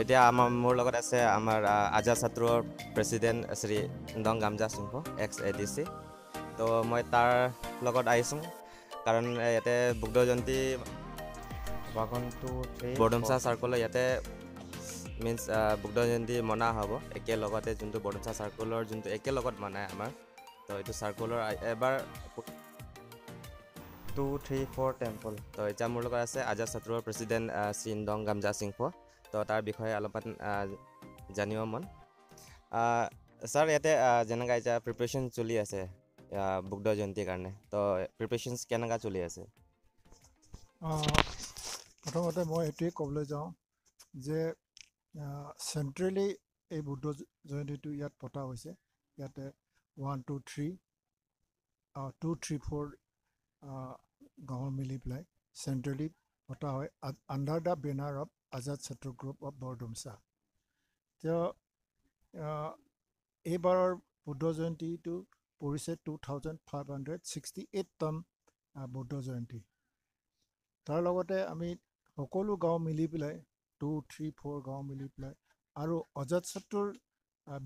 এতিয়া মোৰ লগত আছে আমাৰ আজাদ ছাত্ৰৰ প্ৰেচিডেণ্ট শ্ৰী দং গামজা সিংহ এক্স ADC। তো মই তাৰ লগত আহিছোঁ কাৰণ ইয়াতে বুদ্ধ জয়ন্তী বৰডুমচা চাৰ্কলৰ ইয়াতে মিনছ বুদ্ধ জয়ন্তী মনা হ'ব একেলগতে যোনটো বৰডুমচা চাৰ্কলৰ যোনটো একেলগত মনায় আমাৰ। তো এইটো চাৰ্কলৰ এবাৰ 2, 3, 4 টেম্পল। তো এতিয়া মোৰ লগত আছে আজাদ ছাত্ৰৰ প্ৰেচিডেণ্ট শ্ৰী দং গামজা সিংহ। তো তাৰ বিষয়ে অলপমান জানিব মন। ছাৰ ইয়াতে যেনেকৈ এতিয়া প্ৰিপেৰেশ্যন চলি আছে বুদ্ধ জয়ন্তীৰ কাৰণে, তো প্ৰিপেৰেশ্যনছ কেনেকুৱা চলি আছে? প্ৰথমতে মই এইটোৱে ক'বলৈ যাওঁ যে চেণ্ট্ৰেলি এই বুদ্ধ জয়ন্তীটো ইয়াত পতা হৈছে। ইয়াতে 1, 2, 3 2, 3, 4 গাঁৱৰ মিলি পেলাই চেণ্ট্ৰেলি পতা হয় under the banner of Azad ছাত্ৰ গ্ৰুপ অফ বৰডুমচা। তেওঁ এইবাৰৰ বুদ্ধ জয়ন্তীটো পৰিছে 2568তম বুদ্ধ জয়ন্তী। তাৰ লগতে আমি সকলো গাঁও মিলি পেলাই 2, 3, 4 গাঁও মিলি পেলাই আৰু আজাদ ছাত্ৰৰ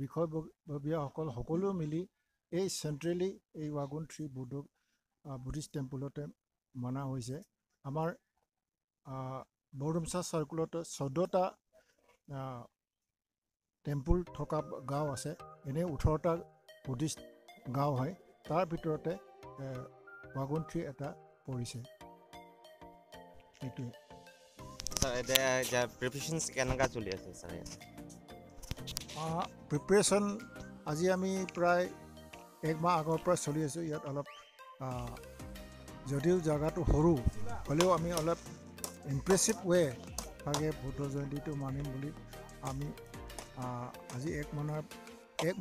বিষয়ববীয়াসকল সকলো মিলি এই চেণ্ট্ৰেলি এই ৱাগন 3 বুদ্ধিষ্ট টেম্পলতে মনা হৈছে। আমাৰ বৰডুমচা চাৰ্কুলতে 14টা টেম্পল থকা গাঁও আছে। এনেই 18টা বুদ্ধিষ্ট গাঁও হয়, তাৰ ভিতৰতে ৱাগন 3 এটা পৰিছে। এইটোৱে ছাৰ এতিয়া প্ৰিপেৰেশ্যনছ কেনেকুৱা চলি আছে ছাৰ? প্ৰিপেৰেশ্যন আজি আমি প্ৰায় 1 মাহ আগৰ পৰা চলি আছোঁ। ইয়াত অলপ যদিও জেগাটো সৰু হ'লেও আমি অলপ ইমপ্ৰেছিভ ৱে ভাগে বুদ্ধ জয়ন্তীটো মানিম বুলি আমি আজি 1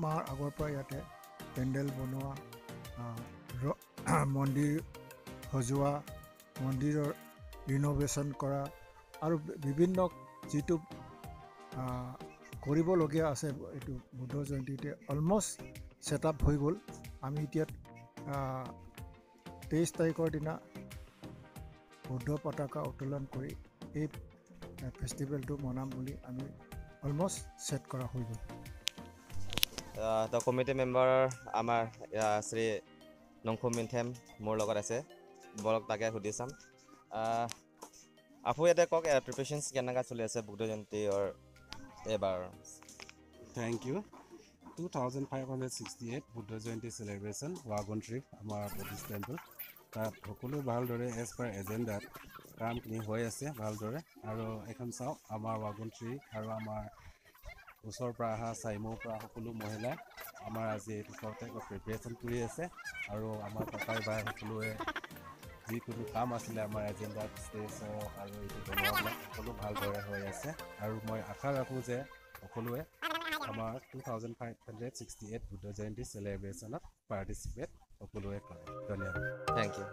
মাহৰ আগৰ পৰা ইয়াতে পেণ্ডেল বনোৱা, মন্দিৰ সজোৱা, মন্দিৰৰ ৰিন'ভেশ্যন কৰা আৰু বিভিন্ন যিটো কৰিবলগীয়া আছে এইটো বুদ্ধ জয়ন্তীতে অলমষ্ট ছেট আপ হৈ গ'ল। আমি এতিয়া 23 তাৰিখৰ দিনা বুদ্ধ পতাকা উত্তোলন কৰি এই ফেষ্টিভেলটো মনাম বুলি আমি অলমষ্ট ছেট কৰা হৈ গ'ল। তো কমিটি মেম্বাৰ আমাৰ শ্ৰী নংখু মিনথেম মোৰ লগত আছে, বলক তাকে সুধি চাম। আপু ইয়াতে কওক প্ৰিপেৰেশ্যনছ কেনেকুৱা চলি আছে বুদ্ধ জয়ন্তীৰ এইবাৰ? Thank you. 2568 Buddha Jayanti celebration wagon 3 আমাৰ বুদ্ধিষ্ট টেম্পল। তাত সকলো ভালদৰে এজ পাৰ এজেণ্ডাত কামখিনি হৈ আছে ভালদৰে। আৰু এখন চাওক আমাৰ ৱাগন 3 আৰু আমাৰ ওচৰৰ পৰা অহা চাইমৰ পৰা সকলো মহিলাই আমাৰ আজি এইটো প্ৰিপেৰেশ্যন কৰি আছে। আৰু আমাৰ ককাই ভাই সকলোৱে যিকোনো কাম আছিলে আমাৰ এজেণ্ডাত ষ্টেজ হওক আৰু এইটো বনোৱাবিলাক সকলো ভালদৰে হৈ আছে। আৰু মই আশা ৰাখোঁ যে সকলোৱে আমাৰ 2568 বুদ্ধ জয়ন্তী চেলিব্ৰেশ্যনত পাৰ্টিচিপেট সকলোৱে কৰে। ধন্যবাদ। Thank U.